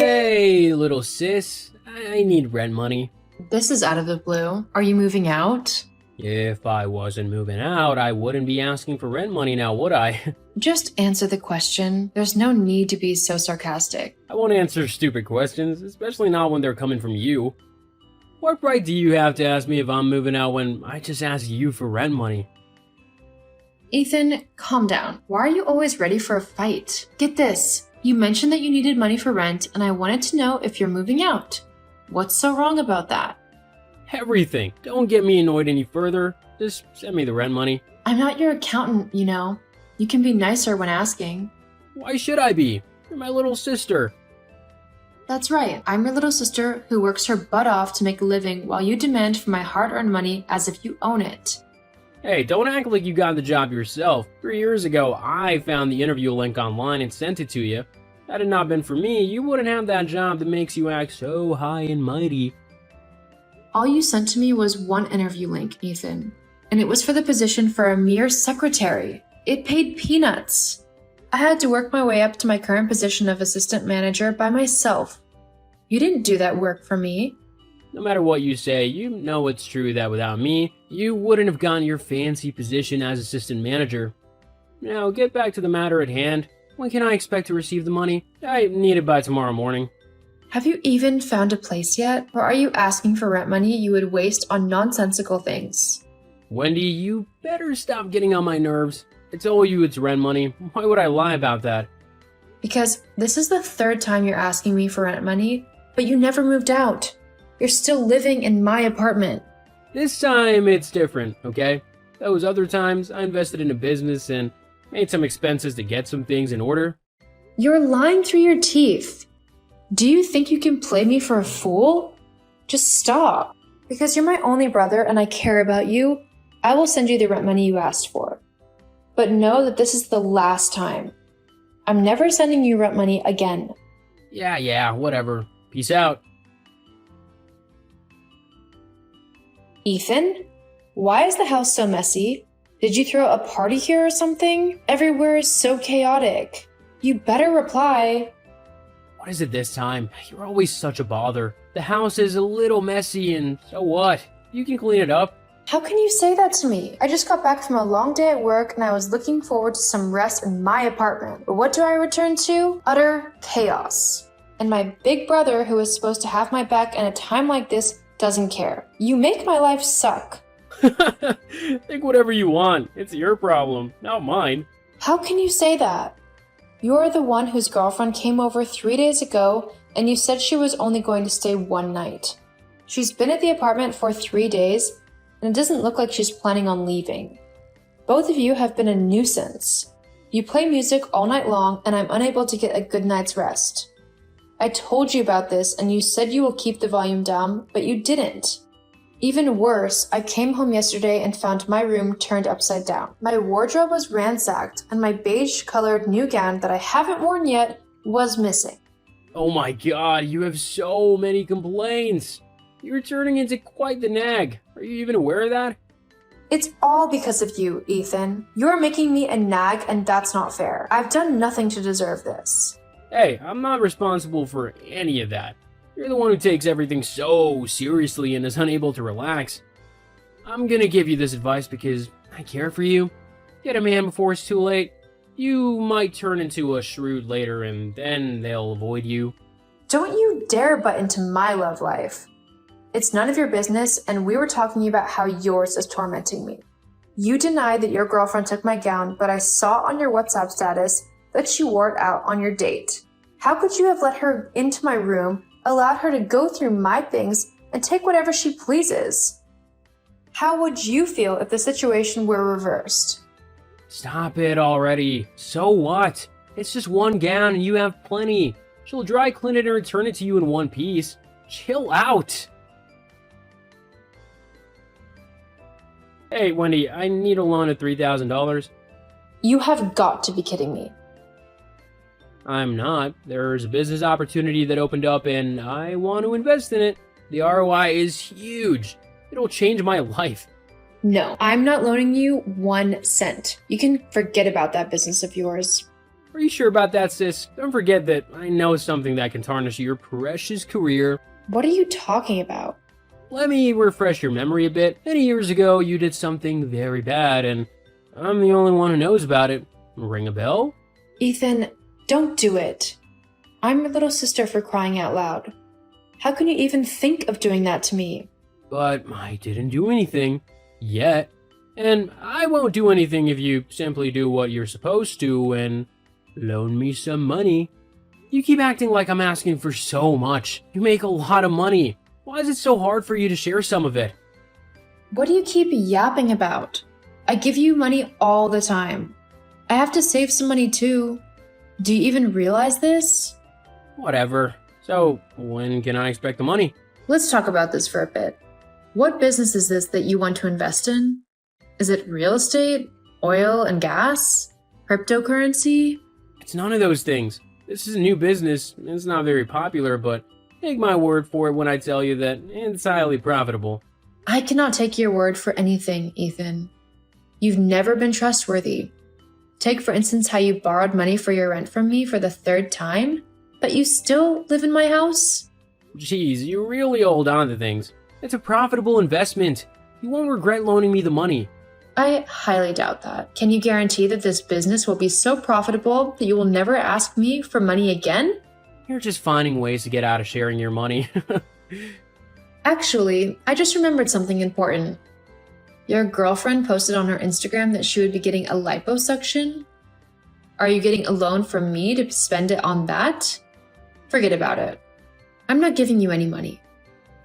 Hey, little sis. I need rent money. This is out of the blue. Are you moving out? If I wasn't moving out, I wouldn't be asking for rent money now, would I? Just answer the question. There's no need to be so sarcastic. I won't answer stupid questions, especially not when they're coming from you. What right do you have to ask me if I'm moving out when I just asked you for rent money? Ethan, calm down. Why are you always ready for a fight? Get this. You mentioned that you needed money for rent, and I wanted to know if you're moving out. What's so wrong about that? Everything. Don't get me annoyed any further. Just send me the rent money. I'm not your accountant, you know. You can be nicer when asking. Why should I be? You're my little sister. That's right. I'm your little sister who works her butt off to make a living while you demand for my hard-earned money as if you own it. Hey, don't act like you got the job yourself. 3 years ago, I found the interview link online and sent it to you. Had it not been for me, you wouldn't have that job that makes you act so high and mighty. All you sent to me was one interview link, Ethan. And it was for the position for a mere secretary. It paid peanuts. I had to work my way up to my current position of assistant manager by myself. You didn't do that work for me. No matter what you say, you know it's true that without me, you wouldn't have gotten your fancy position as assistant manager. Now, get back to the matter at hand. When can I expect to receive the money? I need it by tomorrow morning. Have you even found a place yet? Or are you asking for rent money you would waste on nonsensical things? Wendy, you better stop getting on my nerves. I told you it's rent money. Why would I lie about that? Because this is the third time you're asking me for rent money, but you never moved out. You're still living in my apartment. This time it's different, okay? Those other times I invested in a business and made some expenses to get some things in order. You're lying through your teeth. Do you think you can play me for a fool? Just stop. Because you're my only brother and I care about you, I will send you the rent money you asked for. But know that this is the last time. I'm never sending you rent money again. Yeah, whatever. Peace out. Ethan? Why is the house so messy? Did you throw a party here or something? Everywhere is so chaotic. You better reply. What is it this time? You're always such a bother. The house is a little messy and so what? You can clean it up. How can you say that to me? I just got back from a long day at work and I was looking forward to some rest in my apartment. But what do I return to? Utter chaos. And my big brother, who is supposed to have my back in a time like this, doesn't care. You make my life suck. Think whatever you want. It's your problem, not mine. How can you say that? You're the one whose girlfriend came over 3 days ago and you said she was only going to stay one night. She's been at the apartment for 3 days and it doesn't look like she's planning on leaving. Both of you have been a nuisance. You play music all night long and I'm unable to get a good night's rest. I told you about this and you said you will keep the volume down, but you didn't. Even worse, I came home yesterday and found my room turned upside down. My wardrobe was ransacked and my beige-colored new gown that I haven't worn yet was missing. Oh my god, you have so many complaints. You're turning into quite the nag. Are you even aware of that? It's all because of you, Ethan. You're making me a nag and that's not fair. I've done nothing to deserve this. Hey, I'm not responsible for any of that. You're the one who takes everything so seriously and is unable to relax. I'm gonna give you this advice because I care for you. Get a man before it's too late. You might turn into a shrew later and then they'll avoid you. Don't you dare butt into my love life. It's none of your business and we were talking about how yours is tormenting me. You denied that your girlfriend took my gown, but I saw on your WhatsApp status that she wore it out on your date. How could you have let her into my room, allowed her to go through my things, and take whatever she pleases? How would you feel if the situation were reversed? Stop it already. So what? It's just one gown and you have plenty. She'll dry clean it and return it to you in one piece. Chill out. Hey, Wendy, I need a loan of $3,000. You have got to be kidding me. I'm not. There's a business opportunity that opened up and I want to invest in it. The ROI is huge. It'll change my life. No, I'm not loaning you 1 cent. You can forget about that business of yours. Are you sure about that, sis? Don't forget that I know something that can tarnish your precious career. What are you talking about? Let me refresh your memory a bit. Many years ago, you did something very bad, and I'm the only one who knows about it. Ring a bell? Ethan, don't do it. I'm your little sister, for crying out loud. How can you even think of doing that to me? But I didn't do anything. Yet. And I won't do anything if you simply do what you're supposed to and loan me some money. You keep acting like I'm asking for so much. You make a lot of money. Why is it so hard for you to share some of it? What do you keep yapping about? I give you money all the time. I have to save some money too. Do you even realize this? Whatever. So, when can I expect the money? Let's talk about this for a bit. What business is this that you want to invest in? Is it real estate, oil and gas, cryptocurrency? It's none of those things. This is a new business. It's not very popular, but take my word for it when I tell you that it's highly profitable. I cannot take your word for anything, Ethan. You've never been trustworthy. Take, for instance, how you borrowed money for your rent from me for the third time, but you still live in my house? Jeez, you really hold on to things. It's a profitable investment. You won't regret loaning me the money. I highly doubt that. Can you guarantee that this business will be so profitable that you will never ask me for money again? You're just finding ways to get out of sharing your money. Actually, I just remembered something important. Your girlfriend posted on her Instagram that she would be getting a liposuction. Are you getting a loan from me to spend it on that? Forget about it. I'm not giving you any money.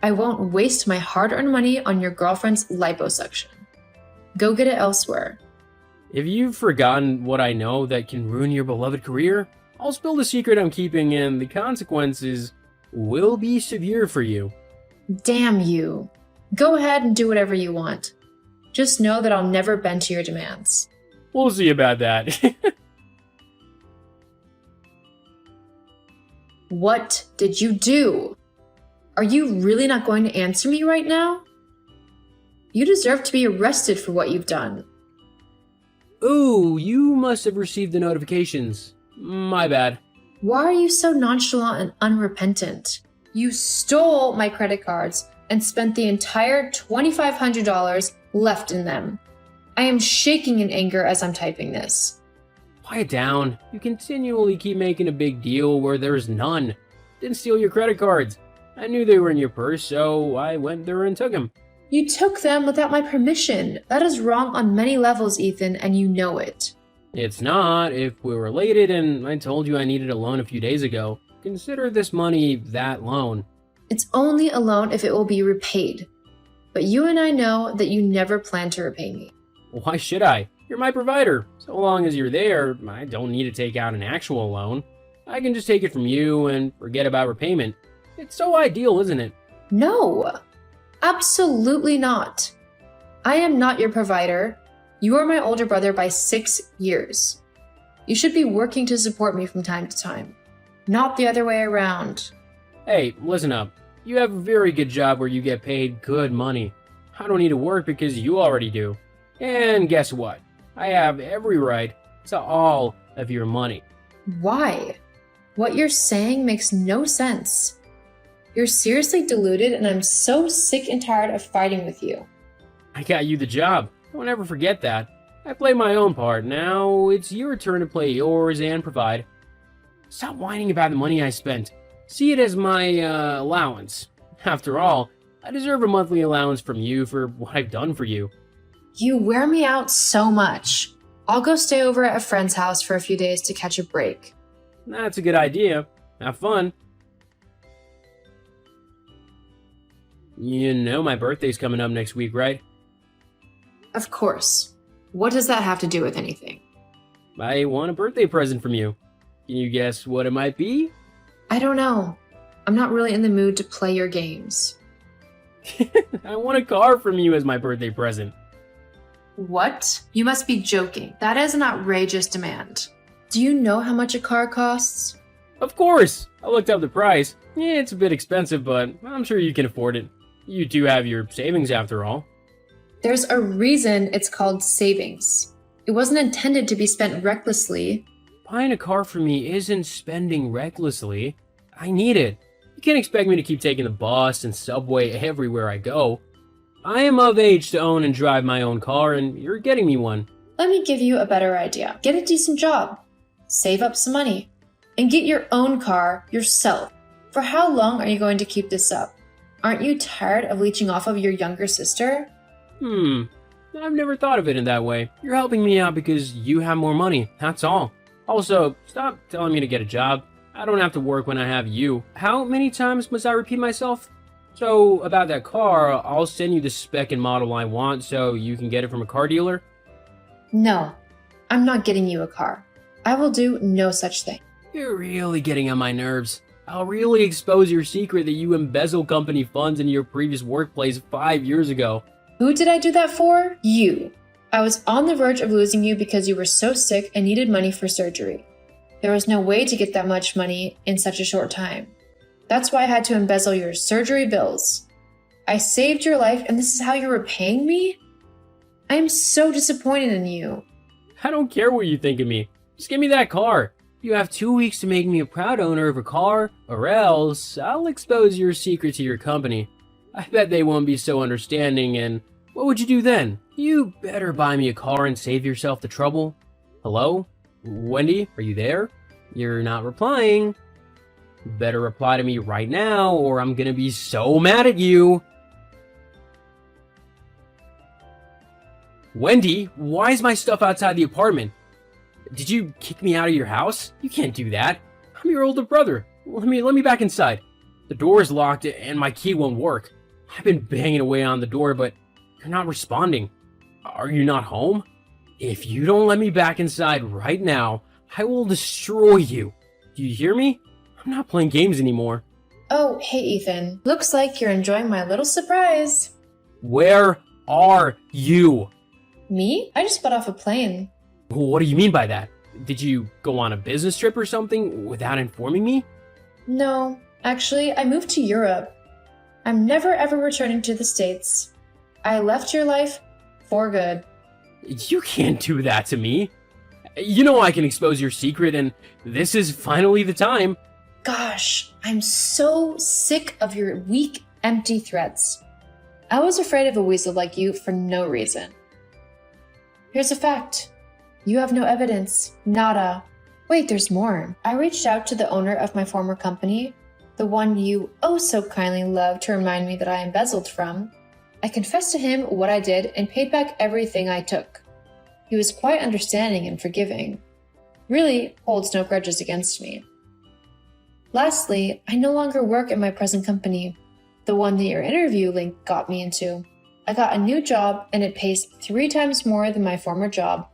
I won't waste my hard-earned money on your girlfriend's liposuction. Go get it elsewhere. If you've forgotten what I know that can ruin your beloved career, I'll spill the secret I'm keeping and the consequences will be severe for you. Damn you. Go ahead and do whatever you want. Just know that I'll never bend to your demands. We'll see about that. What did you do? Are you really not going to answer me right now? You deserve to be arrested for what you've done. Ooh, you must have received the notifications. My bad. Why are you so nonchalant and unrepentant? You stole my credit cards and spent the entire $2,500 left in them. I am shaking in anger as I'm typing this. Quiet down. You continually keep making a big deal where there's none. Didn't steal your credit cards. I knew they were in your purse, so I went there and took them. You took them without my permission. That is wrong on many levels, Ethan, and you know it. It's not. If we're related and I told you I needed a loan a few days ago, consider this money that loan. It's only a loan if it will be repaid. But you and I know that you never plan to repay me. Why should I? You're my provider. So long as you're there, I don't need to take out an actual loan. I can just take it from you and forget about repayment. It's so ideal, isn't it? No, absolutely not. I am not your provider. You are my older brother by 6 years. You should be working to support me from time to time, not the other way around. Hey, listen up. You have a very good job where you get paid good money. I don't need to work because you already do. And guess what? I have every right to all of your money. Why? What you're saying makes no sense. You're seriously deluded, and I'm so sick and tired of fighting with you. I got you the job. Don't ever forget that. I played my own part. Now it's your turn to play yours and provide. Stop whining about the money I spent. See it as my allowance. After all, I deserve a monthly allowance from you for what I've done for you. You wear me out so much. I'll go stay over at a friend's house for a few days to catch a break. That's a good idea. Have fun. You know my birthday's coming up next week, right? Of course. What does that have to do with anything? I want a birthday present from you. Can you guess what it might be? I don't know. I'm not really in the mood to play your games. I want a car from you as my birthday present. What? You must be joking. That is an outrageous demand. Do you know how much a car costs? Of course! I looked up the price. Yeah, it's a bit expensive, but I'm sure you can afford it. You do have your savings after all. There's a reason it's called savings. It wasn't intended to be spent recklessly. buying a car for me isn't spending recklessly. I need it. You can't expect me to keep taking the bus and subway everywhere I go. I am of age to own and drive my own car, and you're getting me one. Let me give you a better idea. Get a decent job, save up some money, and get your own car yourself. For how long are you going to keep this up? Aren't you tired of leeching off of your younger sister? I've never thought of it in that way. You're helping me out because you have more money, that's all. Also, stop telling me to get a job. I don't have to work when I have you. How many times must I repeat myself? So, about that car, I'll send you the spec and model I want so you can get it from a car dealer? No, I'm not getting you a car. I will do no such thing. You're really getting on my nerves. I'll really expose your secret that you embezzled company funds in your previous workplace 5 years ago. Who did I do that for? You. I was on the verge of losing you because you were so sick and needed money for surgery. There was no way to get that much money in such a short time. That's why I had to embezzle your surgery bills. I saved your life and this is how you're repaying me? I am so disappointed in you. I don't care what you think of me. Just give me that car. You have 2 weeks to make me a proud owner of a car, or else I'll expose your secret to your company. I bet they won't be so understanding, and what would you do then? You better buy me a car and save yourself the trouble. Hello? Wendy, are you there? You're not replying. Better reply to me right now, or I'm gonna be so mad at you. Wendy, why is my stuff outside the apartment? Did you kick me out of your house? You can't do that. I'm your older brother. Let me back inside. The door is locked and my key won't work. I've been banging away on the door, but you're not responding. Are you not home? If you don't let me back inside right now, I will destroy you. Do you hear me? I'm not playing games anymore. Oh, hey Ethan. Looks like you're enjoying my little surprise. Where are you? Me? I just got off a plane. What do you mean by that? Did you go on a business trip or something without informing me? No, actually, I moved to Europe. I'm never ever returning to the States. I left your life for good. You can't do that to me. You know I can expose your secret, and this is finally the time. Gosh, I'm so sick of your weak, empty threats. I was afraid of a weasel like you for no reason. Here's a fact. You have no evidence. Nada. Wait, there's more. I reached out to the owner of my former company, the one you oh so kindly loved to remind me that I embezzled from. I confessed to him what I did and paid back everything I took. He was quite understanding and forgiving. Really holds no grudges against me. Lastly, I no longer work at my present company, the one that your interview link got me into. I got a new job and it pays 3 times more than my former job.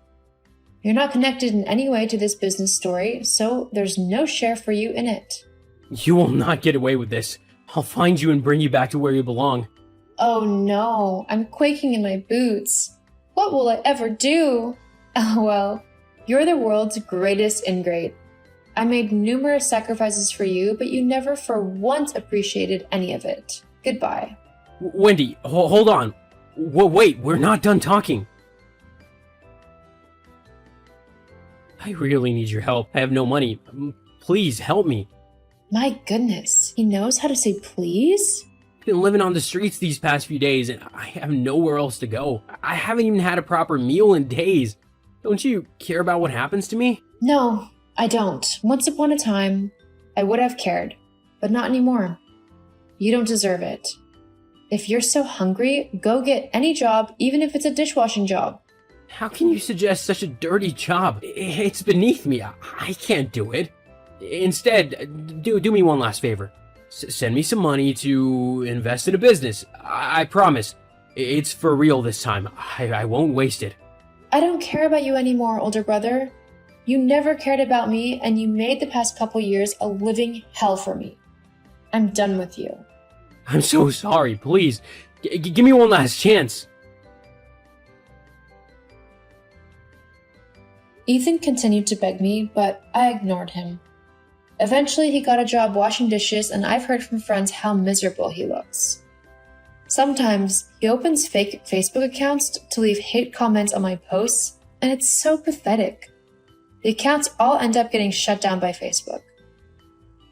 You're not connected in any way to this business story, so there's no share for you in it. You will not get away with this. I'll find you and bring you back to where you belong. Oh no, I'm quaking in my boots. What will I ever do? LOL, you're the world's greatest ingrate. I made numerous sacrifices for you, but you never for once appreciated any of it. Goodbye. Wendy, hold on. Wait, we're not done talking. I really need your help. I have no money. Please help me. My goodness, he knows how to say please? I've been living on the streets these past few days and I have nowhere else to go. I haven't even had a proper meal in days. Don't you care about what happens to me? No, I don't. Once upon a time, I would have cared, but not anymore. You don't deserve it. If you're so hungry, go get any job, even if it's a dishwashing job. How can you suggest such a dirty job? It's beneath me. I can't do it. Instead, do me one last favor. Send me some money to invest in a business. I promise. It's for real this time. I won't waste it. I don't care about you anymore, older brother. You never cared about me, and you made the past couple years a living hell for me. I'm done with you. I'm so sorry. Please, give me one last chance. Ethan continued to beg me, but I ignored him. Eventually, he got a job washing dishes, and I've heard from friends how miserable he looks. Sometimes, he opens fake Facebook accounts to leave hate comments on my posts, and it's so pathetic. The accounts all end up getting shut down by Facebook.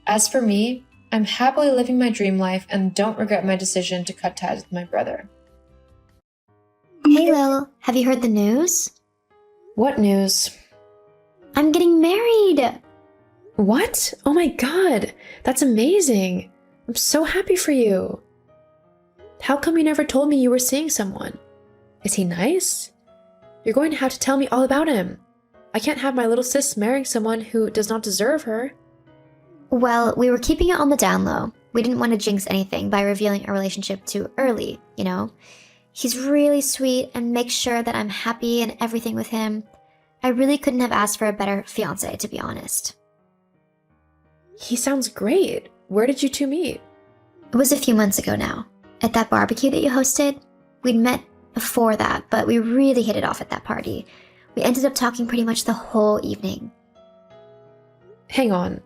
As for me, I'm happily living my dream life and don't regret my decision to cut ties with my brother. Hey Lil, have you heard the news? What news? I'm getting married! What? Oh my god, that's amazing. I'm so happy for you. How come you never told me you were seeing someone? Is he nice? You're going to have to tell me all about him. I can't have my little sis marrying someone who does not deserve her. Well, we were keeping it on the down low. We didn't want to jinx anything by revealing our relationship too early, you know? He's really sweet and makes sure that I'm happy and everything with him. I really couldn't have asked for a better fiancé, to be honest. He sounds great. Where did you two meet? It was a few months ago now, at that barbecue that you hosted. We'd met before that, but we really hit it off at that party. We ended up talking pretty much the whole evening. Hang on,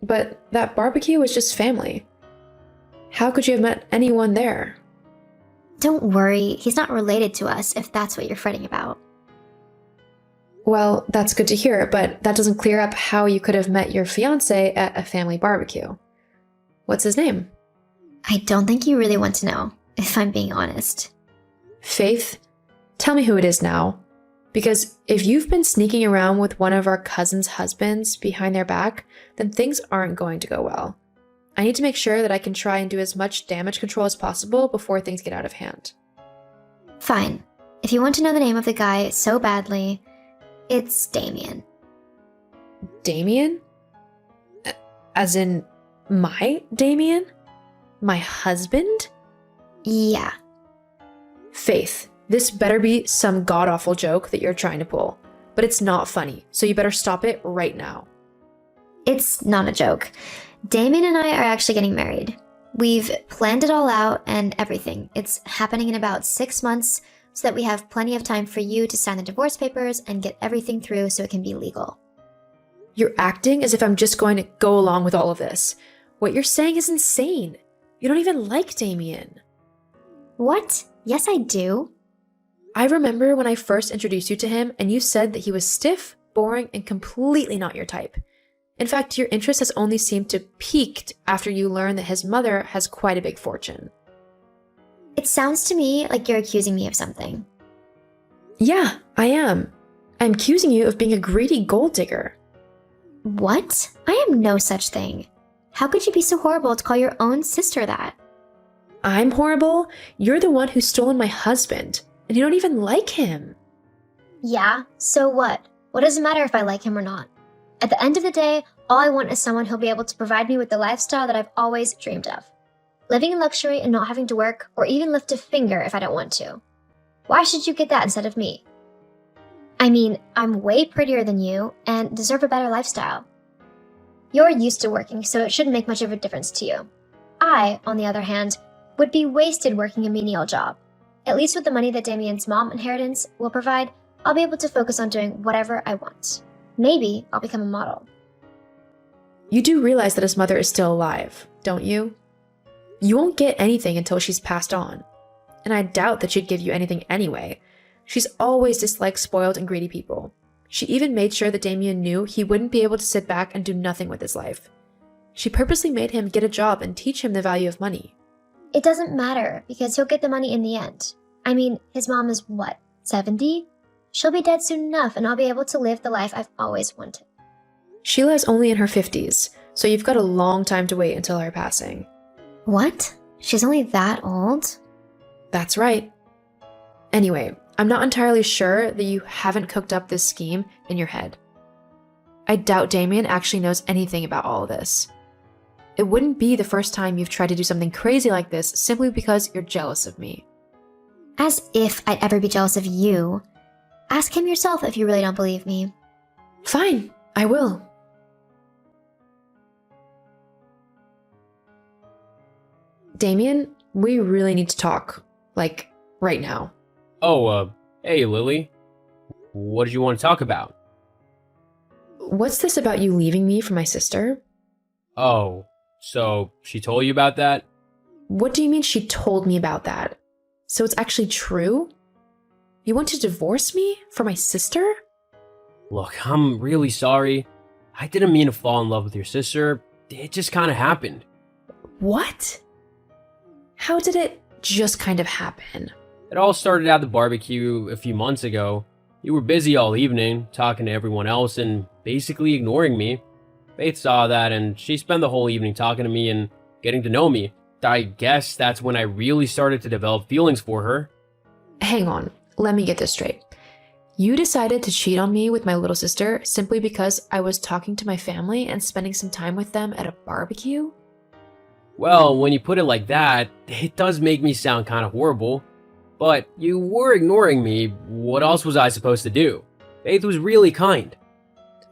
but that barbecue was just family. How could you have met anyone there? Don't worry, he's not related to us if that's what you're fretting about. Well, that's good to hear, but that doesn't clear up how you could have met your fiancé at a family barbecue. What's his name? I don't think you really want to know, if I'm being honest. Faith, tell me who it is now. Because if you've been sneaking around with one of our cousins' husbands behind their back, then things aren't going to go well. I need to make sure that I can try and do as much damage control as possible before things get out of hand. Fine. If you want to know the name of the guy so badly, it's Damien. Damien? As in, my Damien? My husband? Yeah. Faith, this better be some god-awful joke that you're trying to pull. But it's not funny, so you better stop it right now. It's not a joke. Damien and I are actually getting married. We've planned it all out and everything. It's happening in about 6 months, so that we have plenty of time for you to sign the divorce papers and get everything through so it can be legal. You're acting as if I'm just going to go along with all of this. What you're saying is insane. You don't even like Damien. What? Yes, I do. I remember when I first introduced you to him and you said that he was stiff, boring, and completely not your type. In fact, your interest has only seemed to peaked after you learned that his mother has quite a big fortune. It sounds to me like you're accusing me of something. Yeah, I am. I'm accusing you of being a greedy gold digger. What? I am no such thing. How could you be so horrible to call your own sister that? I'm horrible? You're the one who's stolen my husband, and you don't even like him. Yeah, so what? What does it matter if I like him or not? At the end of the day, all I want is someone who'll be able to provide me with the lifestyle that I've always dreamed of. Living in luxury and not having to work or even lift a finger if I don't want to. Why should you get that instead of me? I mean, I'm way prettier than you and deserve a better lifestyle. You're used to working, so it shouldn't make much of a difference to you. I, on the other hand, would be wasted working a menial job. At least with the money that Damien's mom inheritance will provide, I'll be able to focus on doing whatever I want. Maybe I'll become a model. You do realize that his mother is still alive, don't you? You won't get anything until she's passed on. And I doubt that she'd give you anything anyway. She's always disliked spoiled and greedy people. She even made sure that Damien knew he wouldn't be able to sit back and do nothing with his life. She purposely made him get a job and teach him the value of money. It doesn't matter, because he'll get the money in the end. I mean, his mom is what, 70? She'll be dead soon enough, and I'll be able to live the life I've always wanted. Sheila's only in her 50s, so you've got a long time to wait until her passing. What? She's only that old? That's right. Anyway, I'm not entirely sure that you haven't cooked up this scheme in your head. I doubt Damien actually knows anything about all of this. It wouldn't be the first time you've tried to do something crazy like this simply because you're jealous of me. As if I'd ever be jealous of you. Ask him yourself if you really don't believe me. Fine, I will. Damien, we really need to talk. Like, right now. Oh, hey, Lily. What did you want to talk about? What's this about you leaving me for my sister? Oh, so she told you about that? What do you mean she told me about that? So it's actually true? You want to divorce me for my sister? Look, I'm really sorry. I didn't mean to fall in love with your sister. It just kind of happened. What? How did it just kind of happen? It all started at the barbecue a few months ago. You were busy all evening, talking to everyone else and basically ignoring me. Faith saw that and she spent the whole evening talking to me and getting to know me. I guess that's when I really started to develop feelings for her. Hang on, let me get this straight. You decided to cheat on me with my little sister simply because I was talking to my family and spending some time with them at a barbecue? Well, when you put it like that, it does make me sound kind of horrible. But you were ignoring me. What else was I supposed to do? Faith was really kind.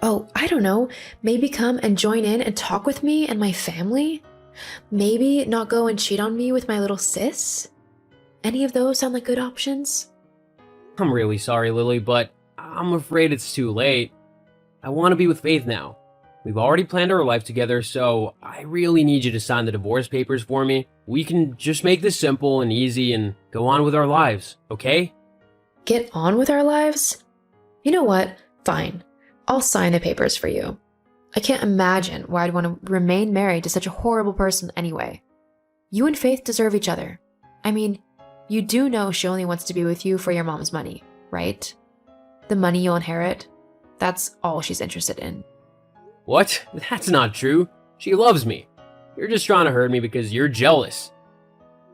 Oh, I don't know. Maybe come and join in and talk with me and my family? Maybe not go and cheat on me with my little sis? Any of those sound like good options? I'm really sorry, Lily, but I'm afraid it's too late. I want to be with Faith now. We've already planned our life together, so I really need you to sign the divorce papers for me. We can just make this simple and easy and go on with our lives, okay? Get on with our lives? You know what? Fine. I'll sign the papers for you. I can't imagine why I'd want to remain married to such a horrible person anyway. You and Faith deserve each other. I mean, you do know she only wants to be with you for your mom's money, right? The money you'll inherit, that's all she's interested in. What? That's not true. She loves me. You're just trying to hurt me because you're jealous.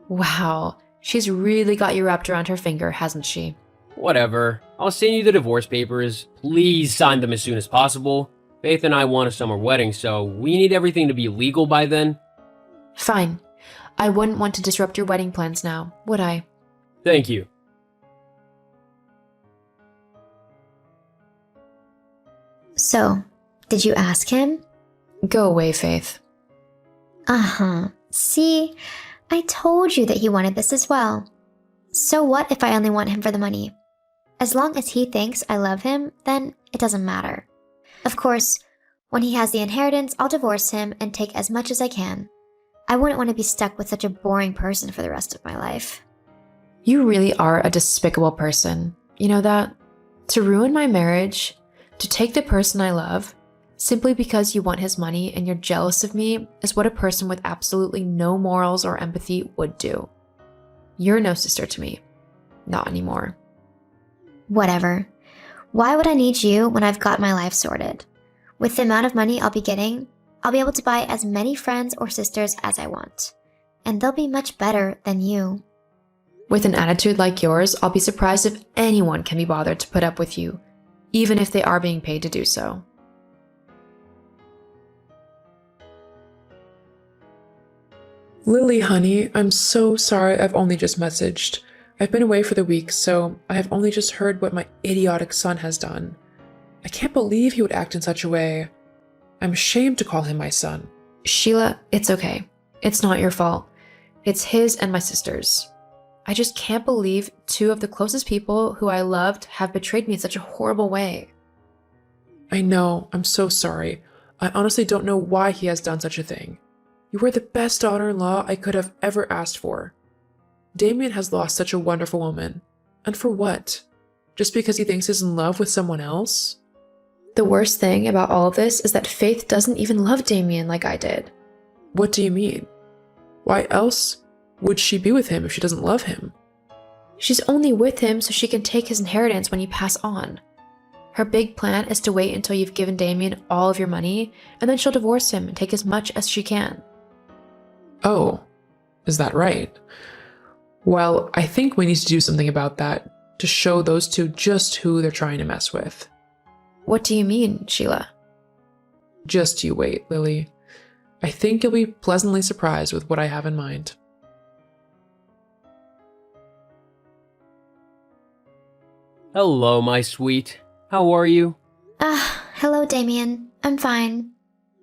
Wow, she's really got you wrapped around her finger, hasn't she? Whatever. I'll send you the divorce papers. Please sign them as soon as possible. Faith and I want a summer wedding, so we need everything to be legal by then. Fine. I wouldn't want to disrupt your wedding plans now, would I? Thank you. So, did you ask him? Go away, Faith. Uh-huh. See, I told you that he wanted this as well. So what if I only want him for the money? As long as he thinks I love him, then it doesn't matter. Of course, when he has the inheritance, I'll divorce him and take as much as I can. I wouldn't want to be stuck with such a boring person for the rest of my life. You really are a despicable person. You know that? To ruin my marriage, to take the person I love, simply because you want his money and you're jealous of me is what a person with absolutely no morals or empathy would do. You're no sister to me. Not anymore. Whatever. Why would I need you when I've got my life sorted? With the amount of money I'll be getting, I'll be able to buy as many friends or sisters as I want. And they'll be much better than you. With an attitude like yours, I'll be surprised if anyone can be bothered to put up with you, even if they are being paid to do so. Lily, honey, I'm so sorry I've only just messaged. I've been away for the week, so I have only just heard what my idiotic son has done. I can't believe he would act in such a way. I'm ashamed to call him my son. Sheila, it's okay. It's not your fault. It's his and my sister's. I just can't believe two of the closest people who I loved have betrayed me in such a horrible way. I know, I'm so sorry. I honestly don't know why he has done such a thing. You were the best daughter-in-law I could have ever asked for. Damien has lost such a wonderful woman. And for what? Just because he thinks he's in love with someone else? The worst thing about all of this is that Faith doesn't even love Damien like I did. What do you mean? Why else would she be with him if she doesn't love him? She's only with him so she can take his inheritance when you pass on. Her big plan is to wait until you've given Damien all of your money, and then she'll divorce him and take as much as she can. Oh, is that right? Well, I think we need to do something about that to show those two just who they're trying to mess with. What do you mean, Sheila? Just you wait, Lily. I think you'll be pleasantly surprised with what I have in mind. Hello, my sweet. How are you? Hello, Damien. I'm fine.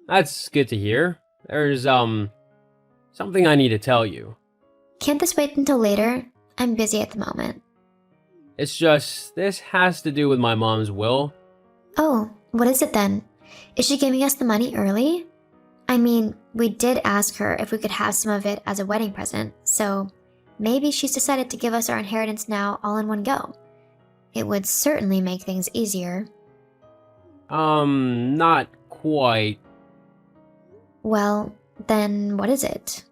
That's good to hear. There's, something I need to tell you. Can't this wait until later? I'm busy at the moment. It's just, this has to do with my mom's will. Oh, what is it then? Is she giving us the money early? I mean, we did ask her if we could have some of it as a wedding present, so maybe she's decided to give us our inheritance now all in one go. It would certainly make things easier. Not quite. Well, then what is it?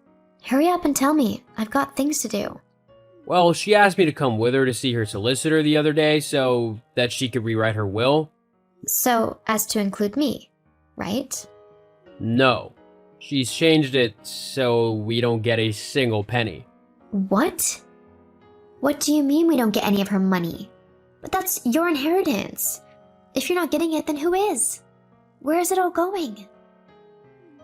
Hurry up and tell me. I've got things to do. Well, she asked me to come with her to see her solicitor the other day so that she could rewrite her will. So, as to include me, right? No. She's changed it so we don't get a single penny. What? What do you mean we don't get any of her money? But that's your inheritance. If you're not getting it, then who is? Where is it all going?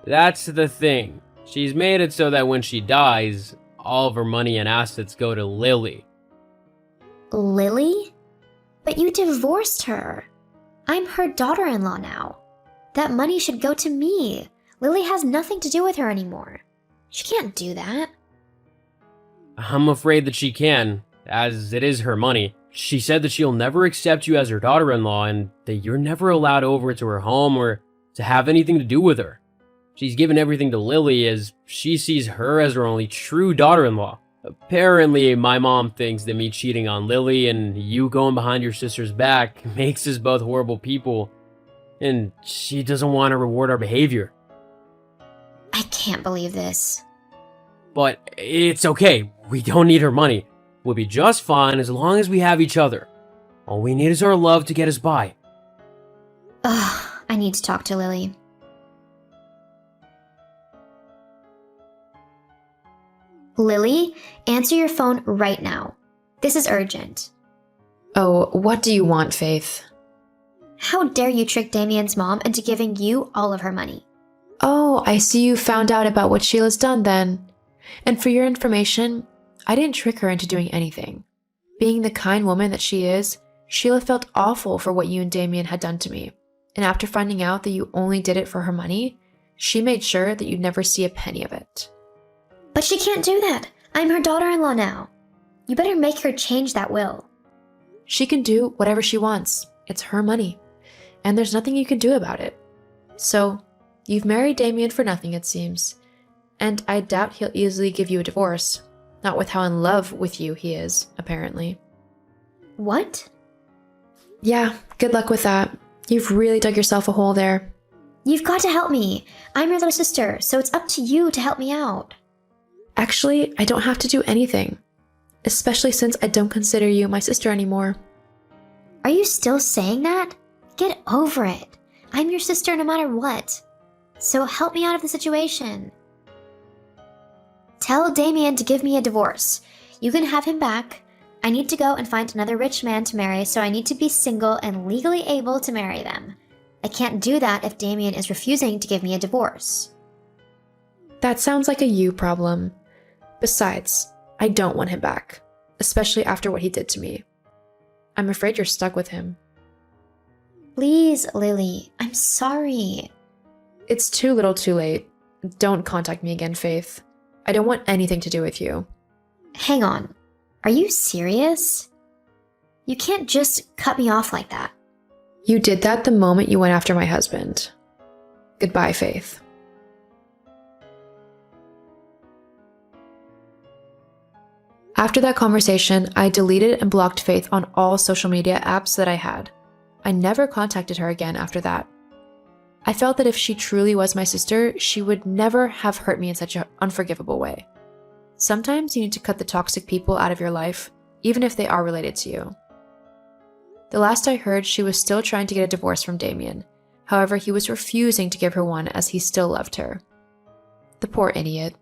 That's the thing. She's made it so that when she dies, all of her money and assets go to Lily. Lily? But you divorced her. I'm her daughter-in-law now. That money should go to me. Lily has nothing to do with her anymore. She can't do that. I'm afraid that she can, as it is her money. She said that she'll never accept you as her daughter-in-law and that you're never allowed over to her home or to have anything to do with her. She's given everything to Lily as she sees her as her only true daughter-in-law. Apparently, my mom thinks that me cheating on Lily and you going behind your sister's back makes us both horrible people, and she doesn't want to reward our behavior. I can't believe this. But it's okay. We don't need her money. We'll be just fine as long as we have each other. All we need is our love to get us by. Ugh, I need to talk to Lily. Lily, answer your phone right now. This is urgent. Oh, what do you want, Faith? How dare you trick Damien's mom into giving you all of her money? Oh, I see you found out about what Sheila's done then. And for your information, I didn't trick her into doing anything. Being the kind woman that she is, Sheila felt awful for what you and Damien had done to me. And after finding out that you only did it for her money, she made sure that you'd never see a penny of it. But she can't do that. I'm her daughter-in-law now. You better make her change that will. She can do whatever she wants. It's her money. And there's nothing you can do about it. So, you've married Damien for nothing, it seems. And I doubt he'll easily give you a divorce. Not with how in love with you he is, apparently. What? Yeah, good luck with that. You've really dug yourself a hole there. You've got to help me. I'm your little sister, so it's up to you to help me out. Actually, I don't have to do anything. Especially since I don't consider you my sister anymore. Are you still saying that? Get over it. I'm your sister no matter what. So help me out of the situation. Tell Damien to give me a divorce. You can have him back. I need to go and find another rich man to marry, so I need to be single and legally able to marry them. I can't do that if Damien is refusing to give me a divorce. That sounds like a you problem. Besides, I don't want him back, especially after what he did to me. I'm afraid you're stuck with him. Please, Lily, I'm sorry. It's too little too late. Don't contact me again, Faith. I don't want anything to do with you. Hang on. Are you serious? You can't just cut me off like that. You did that the moment you went after my husband. Goodbye, Faith. After that conversation, I deleted and blocked Faith on all social media apps that I had. I never contacted her again after that. I felt that if she truly was my sister, she would never have hurt me in such an unforgivable way. Sometimes you need to cut the toxic people out of your life, even if they are related to you. The last I heard, she was still trying to get a divorce from Damien. However, he was refusing to give her one as he still loved her. The poor idiot.